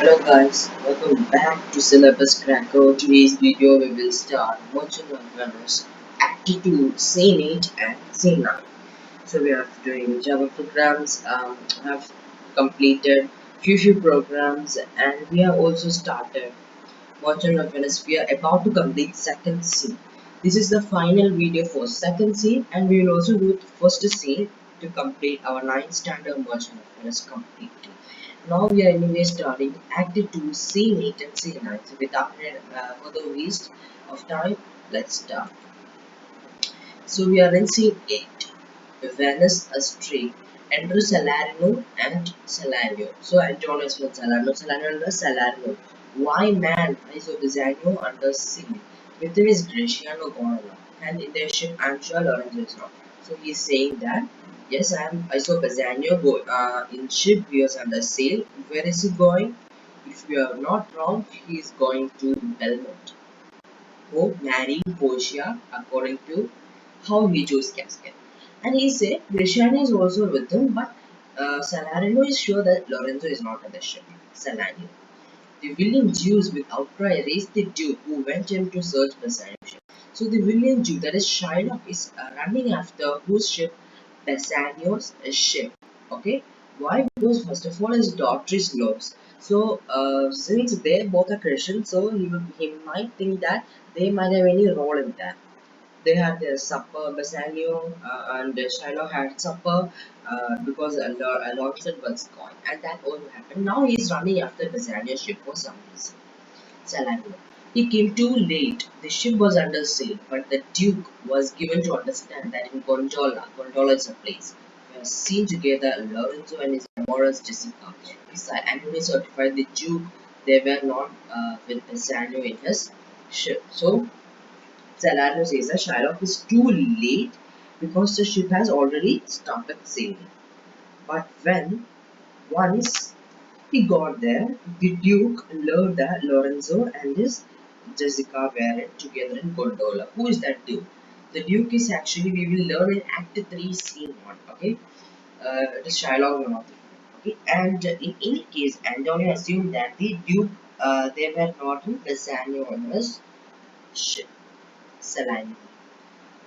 Hello guys, welcome back to Syllabus Cracker. Today's video we will start Merchant of Venice Act 2, Scene 8 and Scene 9. So we are doing Java programs, have completed few programs and we have also started Merchant of Venice. We are about to complete second scene. This is the final video for second scene and we will also do the first scene to complete our 9th standard Merchant of Venice completely. Now we are anyway starting Act 2, Scene 8 and Scene 9. So without further waste of time, let's start. So we are in Scene 8. Venice, a street. Enter Salarino and Salarino. So Antonio is with Salarino. Salarino and Salarino. Why man? I saw Bizanio under sea. With him is Graciano Gonala. And in their ship, I'm sure Lorenzo is not. So he's saying that, yes, I saw Bizanio go in ship. He was under sail. Where is he going? If we are not wrong, he is going to Belmont. Who married Portia according to how he chose casket. And he said Grishani is also with him, but Salarino is sure that Lorenzo is not at the ship. Salarino. The willing Jews with outcry raised the Duke who went in to search Bassanio. So the willing Jew, that is Shylock, is running after whose ship? Bassanio's ship. Okay? Why? Because first of all his daughter is lost. So since they both are Christian, so he might think that they might have any role in that. They had their supper. Bassanio and Shiloh had supper because Alonso was gone, and that all happened. Now he is running after Bassanio's ship for some reason. Salarino. He came too late. The ship was under sail, but the Duke was given to understand that in Gondola is a place, were seen together Lorenzo and his amorous Jessica. Besides, Antony certified the Duke they were not with Bassanio in his ship. So Salarino says that Shylock is too late because the ship has already started sailing. But when once he got there, the Duke learned that Lorenzo and his Jessica were together in Gondola. Who is that Duke? The Duke is actually, we will learn in Act 3, Scene 1. Okay, it is Shylock, one of the okay. And in any case, Antonio assumed that the Duke they were not in Bassanio on his ship. Saline.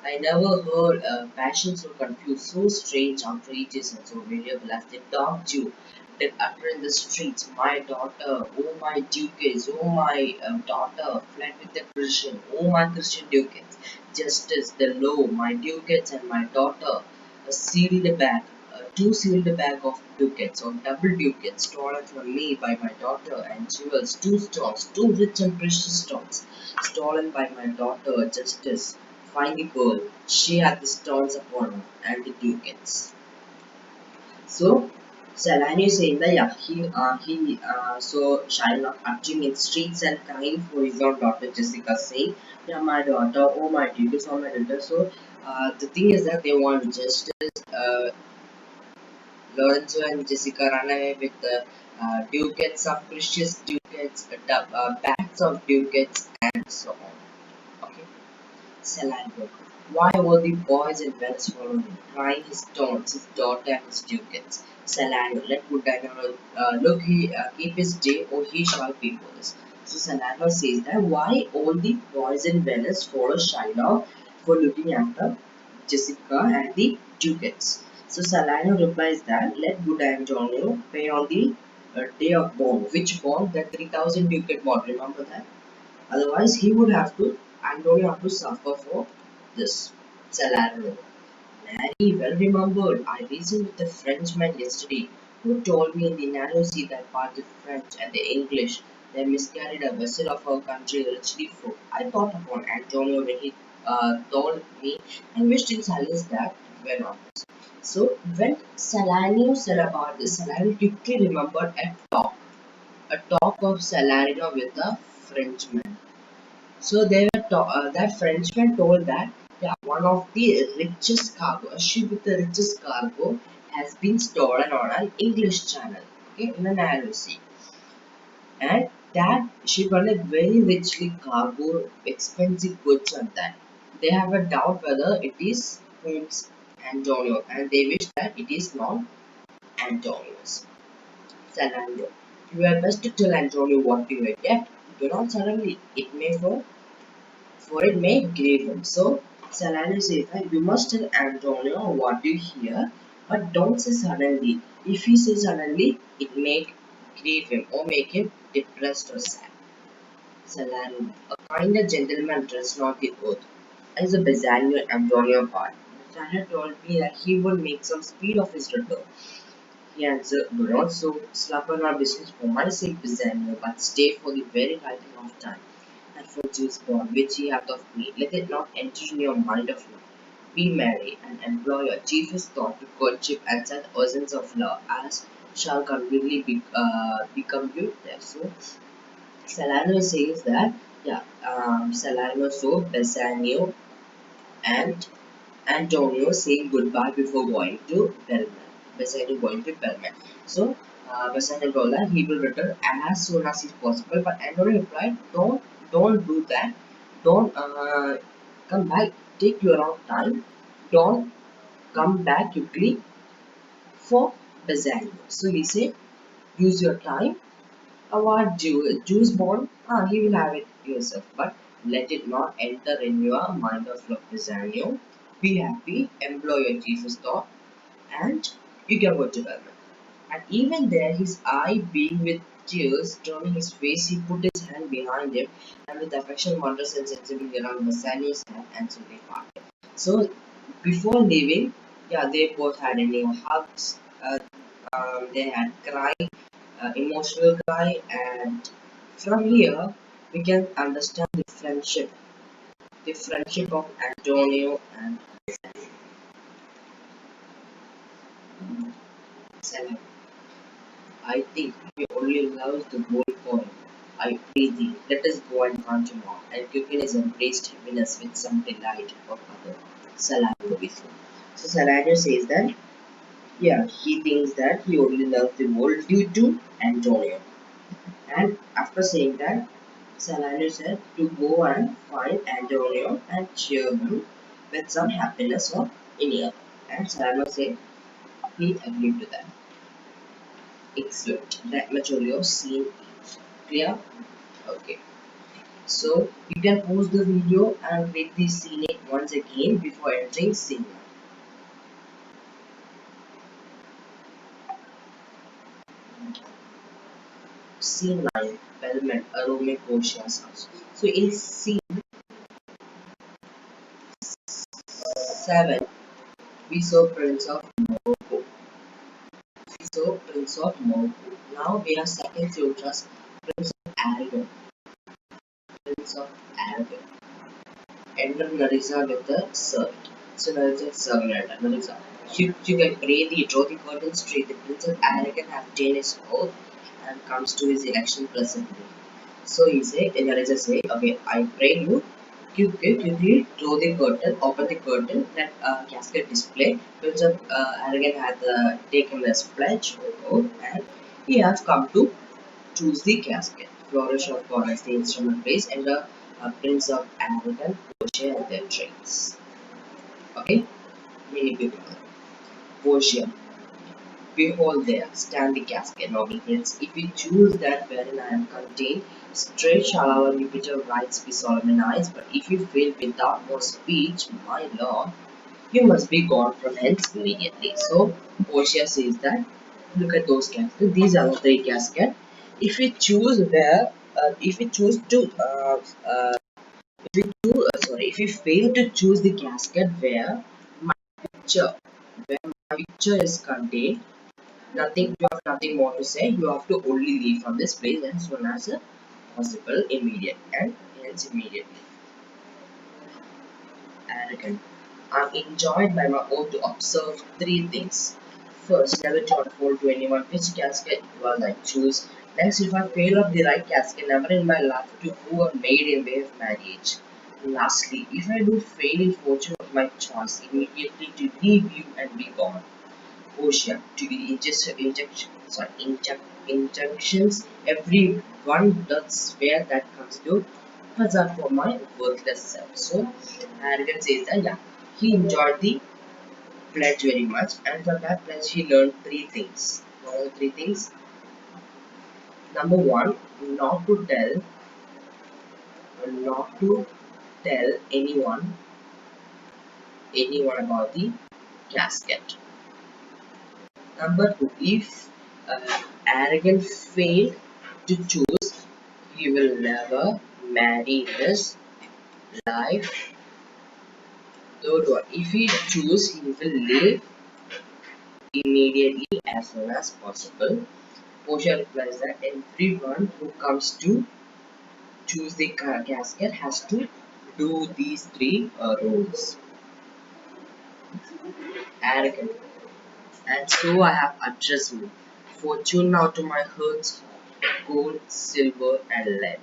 I never heard a passion so confused, so strange, outrageous, and so variable as the dog Jew that utter in the streets, my daughter, oh my ducats, oh my daughter, fled with the Christian, oh my Christian ducats, justice, the law, my ducats and my daughter, a sealed bag, two sealed bag of ducats or double ducats stolen from me by my daughter and jewels, two stones, two rich and precious stones, stolen by my daughter, justice. Find the girl. She had the stones upon her and the ducats. So Salani is saying that yeah, so Shylock acting in streets and crying for his own daughter Jessica, saying, "Yeah, my daughter, oh my duties, oh my daughter." So the thing is that they want justice. Lorenzo and Jessica run away with the ducats of precious ducats, bags of ducats, and so on. Okay. Salango. Why were the boys in Venice following him, crying his taunts, his daughter and his ducats? Salango, let Buddha look, he keep his day, or he shall pay for this. So Salango says that why all the boys in Venice follow Shylock for looking after Jessica and the ducats. So Salango replies that let Buddha Antonio pay on the day of bond. Which bond? The 3000 ducat bond. Remember that? Otherwise, he would have to Antonio have to suffer for this. Salarino. Mary well remembered. I reasoned with a Frenchman yesterday who told me in the narrow sea that part the French and the English they miscarried a vessel of our country richly full. I thought upon Antonio when he told me and wished in silence that were not. So when Salarino said about this, Salarino quickly remembered a talk of Salarino with a Frenchman. So that Frenchman told that yeah, one of the richest cargo, a ship with the richest cargo, has been stolen on an English channel, okay, in the narrow sea, and that ship had a very richly cargo, expensive goods on that. They have a doubt whether it is Holmes Antonio, and they wish that it is not Antonio's. Salando. You are best to tell Antonio what you have kept. Do not suddenly. It may for it may grieve him. So Saladin says that you must tell Antonio what you hear, but don't say suddenly. If you say suddenly, it may grieve him or make him depressed or sad. Saladin, a kinder gentleman trusts not the oath. As a Bassanio Antonio part, Bassanio told me that he would make some speed of his return. He answered, do not so slacken our business for my sake, Bassanio, but stay for the very writing of time, and for Jews born, which ye hath of me. Let it not enter in your mind of love. Be merry, and employ your chiefest thought to courtship and such oceans of love as shall completely become you there. So Salerno says that, yeah, Salerno so Bassanio and Antonio saying goodbye before going to Belmont. Bassanio going to Belmont. So Bassanio told that he will return as soon as is possible, but Antonio replied, don't do that. Don't come back. Take your own time. Don't come back quickly for Bassanio. So he said, use your time. Our Jews born, he will have it yourself, but let it not enter in your mind of love, Bassanio. Be happy, employ your Jesus thought, and you can go to heaven. And even there, his eye being with tears, turning his face, he put his hand behind him, and with affection, wonders, and sensibility around Bassanio's hand, and so they parted. So, before leaving, yeah, they both had any hugs, they had cried, emotional cry, and from here, we can understand the friendship of Antonio and Salam. I think he only loves the gold coin. I pray thee, let us go and hunt him out. And Quickness embraced happiness with some delight of other. Saladin before. So Saladin says that, yeah, he thinks that he only loves the gold due to Antonio. And after saying that, Saladin said to go and find Antonio and cheer him with some happiness or any other. And Saladin said he agreed to that. Excellent. That much only of scene each. Clear? Okay. So you can pause the video and read the scene once again before entering scene 1. Scene 9, Belmont, Arome Koshia's house. So in scene 7, we saw Prince of Morocco. We saw Prince of Morocco. Now we have second Theodros, Prince of Aragon. Prince of Aragon. Enter Narissa with the servant. So Narissa servant. Narissa. You can pray the draw the curtain straight. The Prince of Aragon has obtained his oath and comes to his election presently. So he said, Narissa say, okay, I pray you quickly draw the curtain, open the curtain, let casket display. Prince of Aragon had taken this pledge oath and he has come to choose the casket. Flourish of God as the instrument plays and the Prince of Aragon, Portia and their trains. Okay, many people. Portia. Behold there, stand the casket, noble prince. If you choose that wherein I am contained, straight shall our Jupiter rights be solemnized. But if you fail without more speech, my lord, you must be gone from hence immediately. So Portia says that, look at those caskets. These are the three caskets. If we choose where, if we choose to, if we fail to choose the casket my picture, where my picture is contained, nothing you have nothing more to say. You have to only leave from this place as soon as possible, immediate and hence immediately. Arrogant. I'm enjoined by my oath to observe three things. First, never to unfold to anyone which casket it was I choose. Next, if I fail of the right casket, never in my life to who a maid in way of marriage. Lastly, if I do fail in fortune of my choice, immediately to leave you and be gone. Ocean to the injunctions everyone does swear that comes to hazard for my worthless self. So Arrogant says that yeah, he enjoyed the pledge very much and from that pledge he learned three things. One of the three things, Number one, not to tell, not to tell anyone about the casket. Number two, if arrogant failed to choose, he will never marry in his life. Third one, if he choose, he will live immediately as soon as possible. Portia replies that everyone who comes to choose the casket has to do these three rules. Arrogant. And so I have addressed me. Fortune now to my hurts, gold, silver, and lead.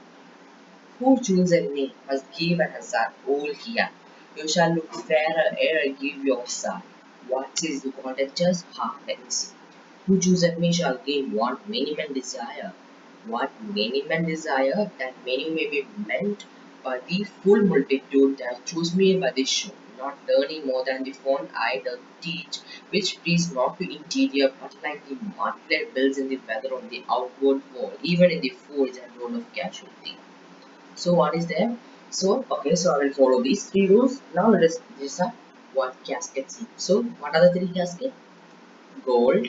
Who chooses me must give an hazard all here. You shall look fairer ere give your son. What is the contentious? Ha, let me see. Who chooses me shall gain what many men desire. What many men desire, that many may be meant by the full multitude that choose me by the show, not learning more than the fond eye doth teach, which please not to interior, but like the martlet builds in the feather on the outward wall, even in the forge and roll of casualty. So what is there? So okay, so I will follow these three rules. Now let us decide what caskets. So what are the three caskets? Gold,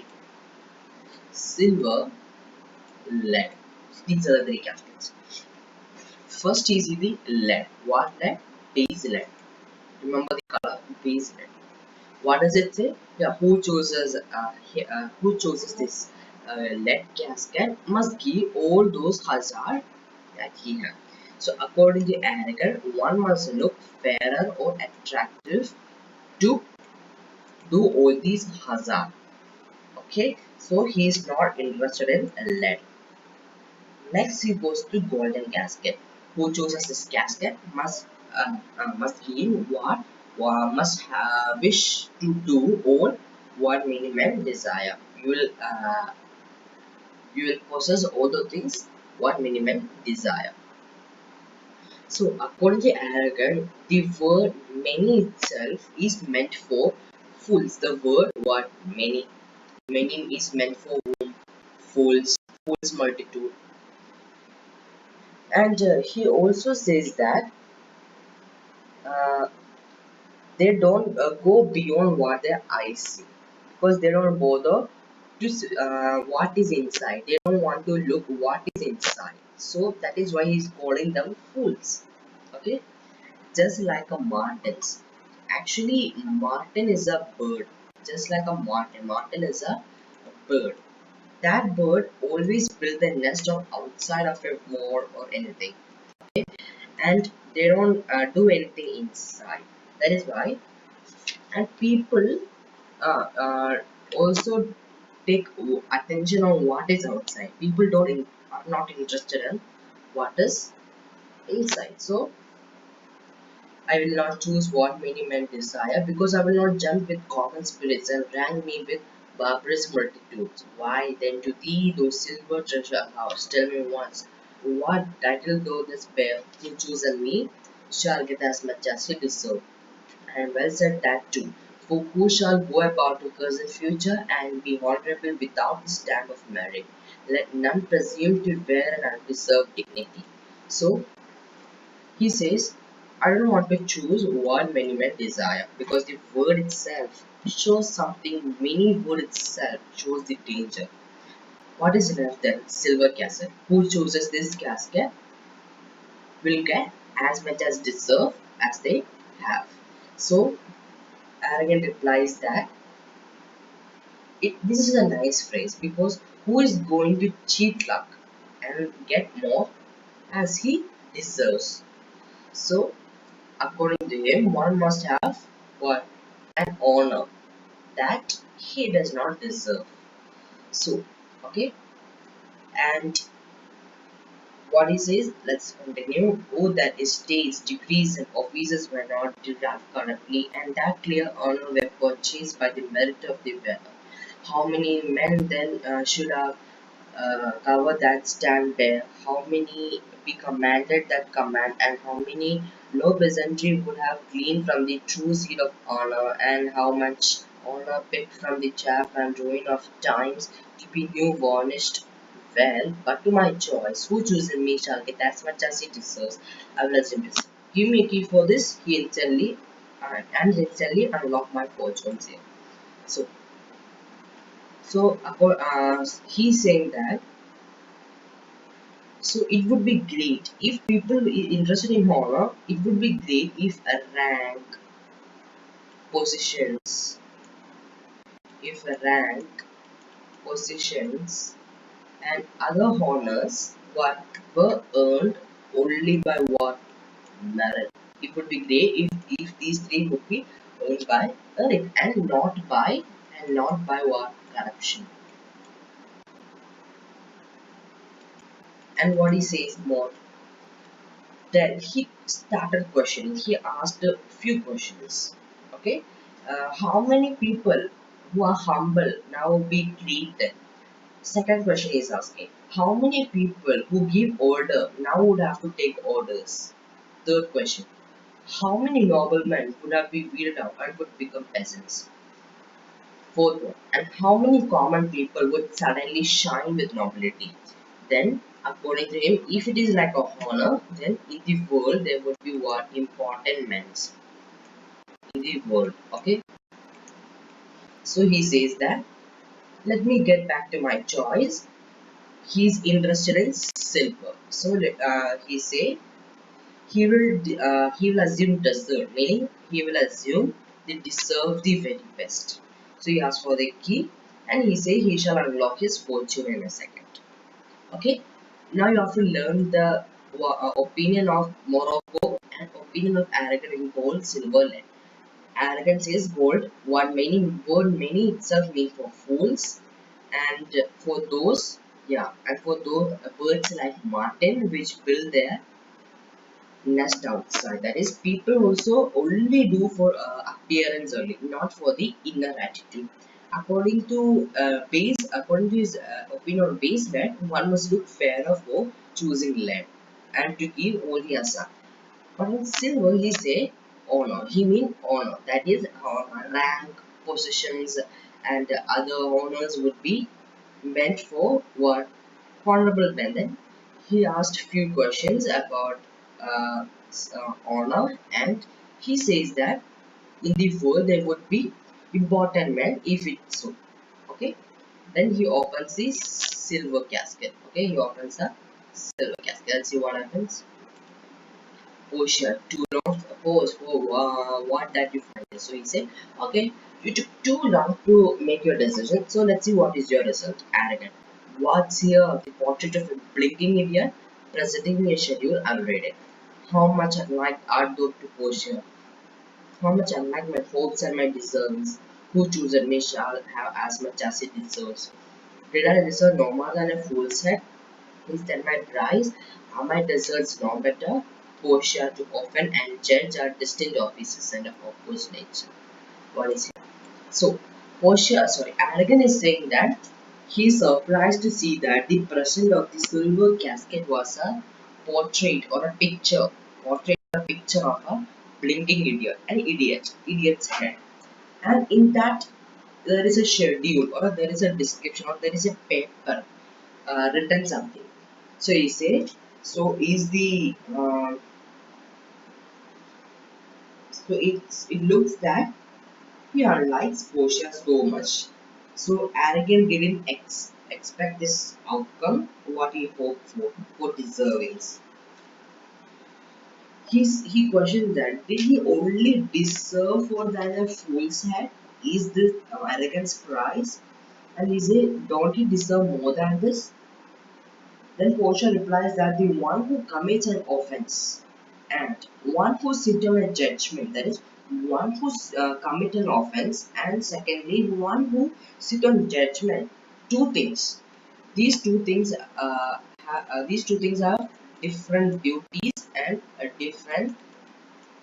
silver, lead. These are the three caskets. First is the lead. What lead? Base lead. Remember the color? Base lead. What does it say? Yeah, who chooses this lead casket must give all those hazard that he has. So according to Aragon, one must look fairer or attractive to do all these hazard. Okay, so he is not interested in lead. Next, he goes to golden casket. Who chooses this casket must gain must wish to do all what many men desire. You will possess all the things what many men desire. So according to Aragon, the word many itself is meant for fools. The word what many is meant for fools, fools multitude. And he also says that uh, they don't go beyond what their eyes see because they don't bother to what is inside. They don't want to look what is inside. So that is why he's calling them fools. Okay, just like a martins. Actually, martin is a bird. Just like a martin. Martin is a bird. That bird always build the nest on outside of a wall or anything, and they don't do anything inside. That is why, and people uh, also take attention on what is outside. People are not interested in what is inside. So I will not choose what many men desire, because I will not jump with common spirits and rank me with barbarous multitudes. Why then to thee, those silver treasure house? Tell me once, what title thou this bear, who chooses me shall get as much as he deserves. And well said that too. For who shall go about to curse the future and be honorable without the stamp of merit? Let none presume to wear an undeserved dignity. So he says, I don't want to choose what many men desire, because the word itself shows something. Many word itself shows the danger. What is left then? Silver casket. Who chooses this casket will get as much as deserve as they have. So Arrogant replies that this is a nice phrase, because who is going to cheat luck and get more as he deserves? So according to him, one must have what? An honor that he does not deserve. So, okay, and what he says, let's continue. Oh, that estates, degrees, and offices were not derived corruptly, and that clear honor were purchased by the merit of the wearer. How many men then should have cover that stand there? How many be commanded that command, and how many low peasantry would have gleaned from the true seed of honor, and how much honor picked from the chaff and ruin of times to be new varnished Well, but to my choice, who chooses me shall get as much as he deserves. I will assume this. Give me a key for this, he instantly and instantly unlock my fortunes here. So, he's saying that. So it would be great if people interested in horror. It would be great if a rank, positions, if a rank, positions, and other honors were earned only by what merit. It would be great if these three would be earned by merit and not by what corruption. And what he says more that he started questioning. He asked a few questions. Okay, how many people who are humble now be treated? Second question is asking, how many people who give order now would have to take orders? Third question, how many noblemen would have been weeded out and would become peasants? Fourth one, and how many common people would suddenly shine with nobility? Then, according to him, if it is like a honor, then in the world there would be what important men in the world. Okay, so he says that. Let me get back to my choice. He's interested in silver. So he say he will assume desert, meaning he will assume they deserve the very best. So he asks for the key, and he say he shall unlock his fortune in a second. Okay. Now you have to learn the opinion of Morocco and opinion of arrogant in gold, silver, lead. Arrogance is gold. Word many itself means for fools, and for those and for those birds like martin which build their nest outside. That is, people also only do for appearance only, not for the inner attitude. According to his opinion on base that one must look fairer for choosing land and to give all the asa. But in silver, he say honor. He mean honor. That is, rank, positions, and other honors would be meant for what honorable men. Then he asked few questions about honor, and he says that in the world there would be important men if it's so. Okay. Then he opens the silver casket. Okay, he opens the silver casket. Let's see what happens. Oh sure, too long. What that you find? So he said, okay, you took too long to make your decision. So let's see what is your result. Arrogant. What's here? The portrait of a blinking idiot presenting me a schedule. I'll read it. How much unlike art thou to Portia? How much unlike my hopes and my deserves? Who chooses me shall have as much as it deserves. Did I deserve no more than a fool's head? Instead, my prize are my deserts no better. Portia to often and judge are distinct offices and of opposite nature. What is it? So, Aragon is saying that he is surprised to see that the present of the silver casket was a portrait or a picture of a blinking idiot, idiot's head. And in that, there is a schedule or there is a description or there is a paper written something. So he said, so is the it looks that he likes Portia so much. So arrogant didn't expect this outcome. What he hoped for deservings. He questioned that did he only deserve for than a fool's head? Is this arrogance price? And he said, don't he deserve more than this? Then Portia replies that the one who commits an offense and one who sits on a judgment, that is, one who commit an offense, and secondly, one who sit on judgment. Two things. These two things have different duties and a different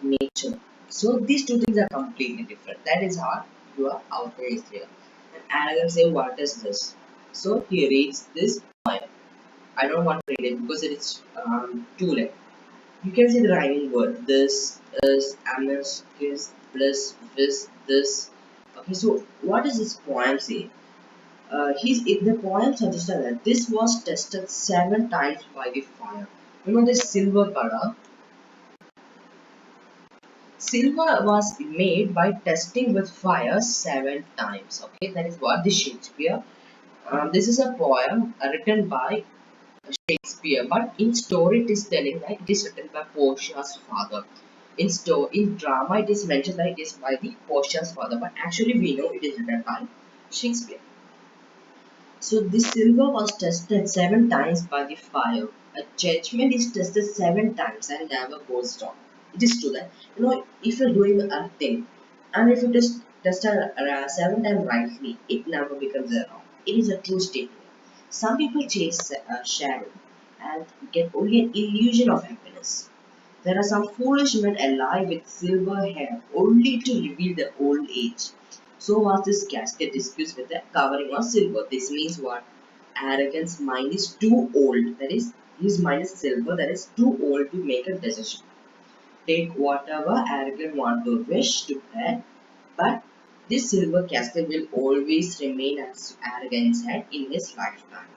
nature. So these two things are completely different. That is how your outcome is clear. And Aragon say, what is this? So he reads this poem. I don't want to read it because it is too late. You can see the rhyming word. This is amis, kiss, bliss, this, this. Okay, so what does this poem say? The poem suggested that this was tested 7 times by the fire. You know this silver color. Silver was made by testing with fire 7 times. Okay, that is what the Shakespeare. This is a poem written by Shakespeare, but in story it is telling that it is written by Portia's father. In drama it is mentioned that it is by the Portia's father, but actually we know it is written by Shakespeare. So this silver was tested 7 times by the fire. A judgment is tested 7 times and never goes wrong. It is true that if you're doing a thing and if it is tested 7 times rightly, it never becomes a wrong. It is a true statement. Some people chase shadow and get only an illusion of happiness. There are some foolish men alive with silver hair only to reveal their old age. So was this casket disputes with the covering of silver. This means what? Arrogance mind is too old. That is, his mind is silver. That is too old to make a decision. Take whatever arrogant want to wish to bread, but this silver casket will always remain as arrogance had in his lifetime.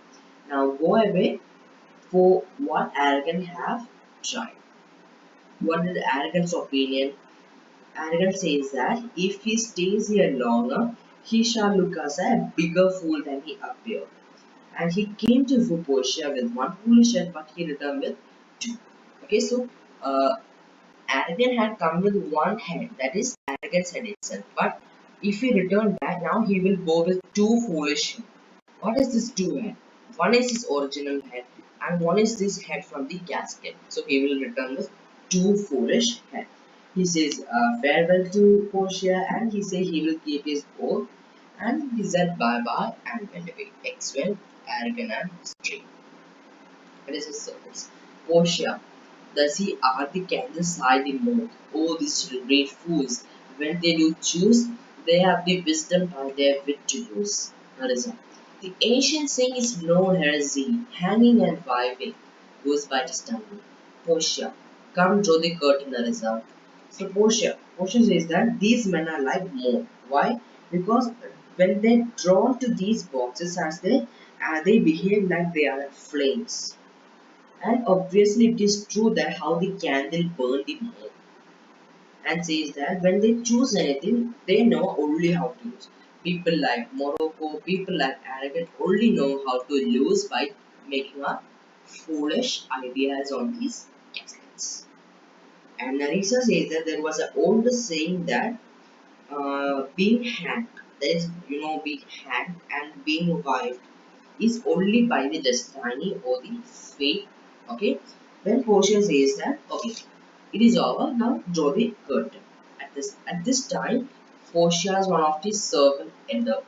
Now go away for what arrogant have tried. What is the arrogant's opinion? Arrogant says that if he stays here longer, he shall look as a bigger fool than he appeared. And he came to Vupotia with one foolish head, but he returned with two. Okay, so uh, Arrogant had come with one head, that is Arrogant's head itself. But if he returned back now, he will go with two foolish head. What is this two head? One is his original head, and one is this head from the casket. So he will return with two foolish head. He says farewell to Portia, and he says he will keep his oath, and he said bye bye and went away. X went arrogant and straight. It is his service. Portia, does he are the candles high the moon? Oh, these great fools! When they do choose, they have the wisdom by their wit to use. Narissa. The ancient saying is no heresy, hanging and vibing goes by to stumble. Portia, come draw the curtain, Narissa. So Portia says that these men are like more. Why? Because when they're drawn to these boxes as they behave like they are flames. And obviously, it is true that how the candle burned the more, and says that when they choose anything, they know only how to use. People like Morocco, people like Arabic only know how to use by making up foolish ideas on these caskets. And Narisa says that there was an old saying that being hacked, that is, being hacked and being wiped is only by the destiny or the fate. Okay, when Portia says that, okay, it is over now, draw the curtain. At this time, Portia is one of the servant and the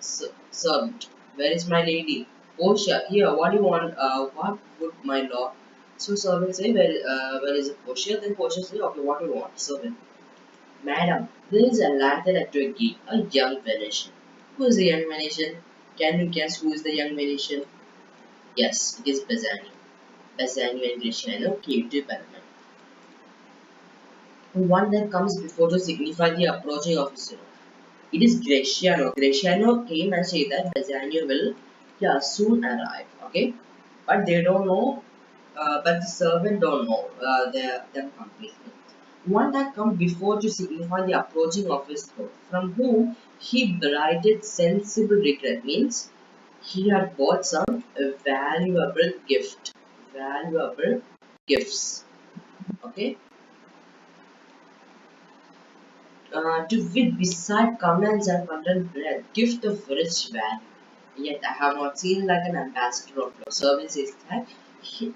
servant. Where is my lady? Portia, here, what do you want? What would my lord? So servant say, where is Portia? Then Portia say, okay, what do you want? Servant, madam, there is a lantern at your gate, a young Venetian. Who is the young Venetian? Can you guess who is the young Venetian? Yes, it is Bazzani. Bazzani and Greciano came to Panama. One that comes before to signify the approaching of his hero. It is Greciano. Greciano came and said that Bazzani will soon arrive. Okay, but they don't know. But the servant don't know them completely. One that comes before to signify the approaching of his hero, from whom he brided sensible regret, means he had bought some valuable gift, valuable gifts. Okay, to wit beside commands and content bread, gift of rich value. Yet I have not seen like an ambassador of love. Service is that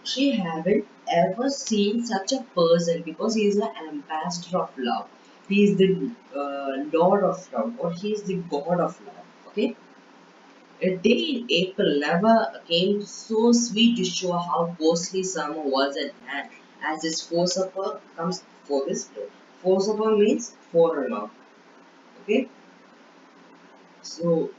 she haven't ever seen such a person because he is an ambassador of love. He is the Lord of love, or he is the God of love. Okay. A day in April never came so sweet to show how ghostly summer was at hand as this forcible comes for this day. Forcible means foreigner. Okay, so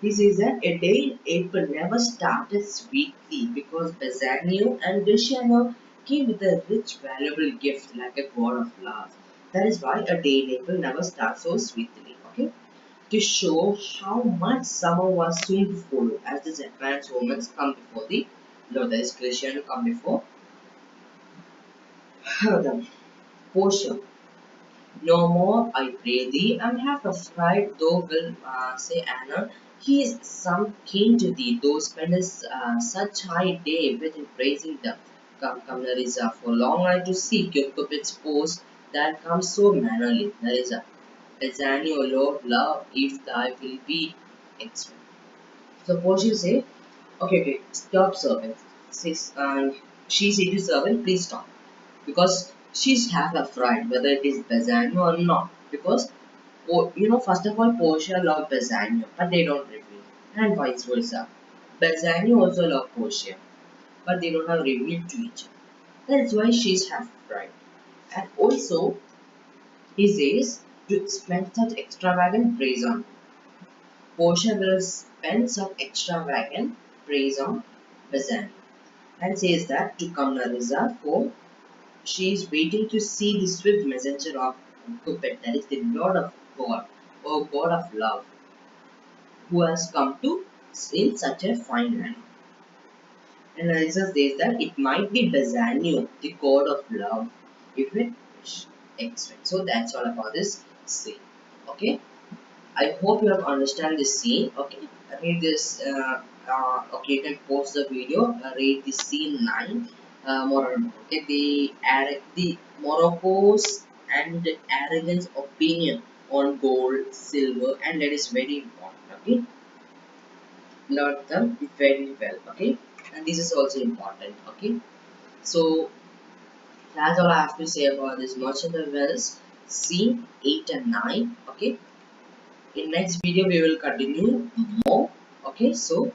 he says that a day in April never started sweetly because Bassanio and Luciano came with a rich, valuable gift like a god of love. That is why a day in April never starts so sweetly. Okay, to show how much summer was soon to follow as the advanced moments come before the Lord. There is Christian come before the Portia. No more, I pray thee, and have a fright, thou wilt say Anna. He is some kin to thee, thou spendest such high day with in praising them. Come, come, Larissa, for long I to seek your cupid's post that comes so mannerly. Larissa, Pisanio, Lord, love, if thy will be expert. So Portia say, okay, stop servant. She said to servant, please stop because she's have a friend whether it is Bassanio or not because first of all Portia love Bassanio but they don't reveal and vice versa. Bassanio also love Portia but they don't have revealed to each other. That's why she's have friend. And also he says to spend such extravagant praise on Portia will spend some extravagant praise on Bassanio and says that to come Narissa for she is waiting to see the swift messenger of Cupid, that is the Lord of God, or God of love, who has come to in such a fine manner. And Eliza says that it might be Bassanio, the God of love, if it expects. So that's all about this scene. Okay. I hope you have understand this scene. Okay, read this. Okay, you can pause the video. Read the scene 9. Moral. Okay, the Morocco's and arrogance opinion on gold, silver, and that is very important. Okay, learn them very well. Okay, and this is also important. Okay, so that's all I have to say about this merchant of Venice scene 8 and 9. Okay, in next video we will continue more. Okay, so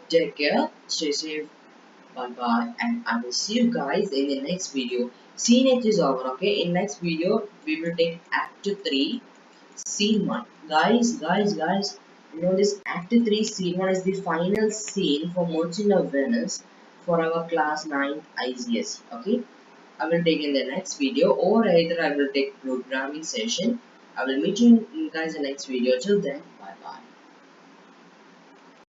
take care, stay safe, bye bye, and I will see you guys in the next video. Scene 8 is over. Okay, in next video we will take act 3 scene 1. Guys, you know this act 3 scene 1 is the final scene for Merchant of Venice for our class 9 ICS. Okay, I will take in the next video, or either I will take programming session. I will meet you guys in the next video. Till then,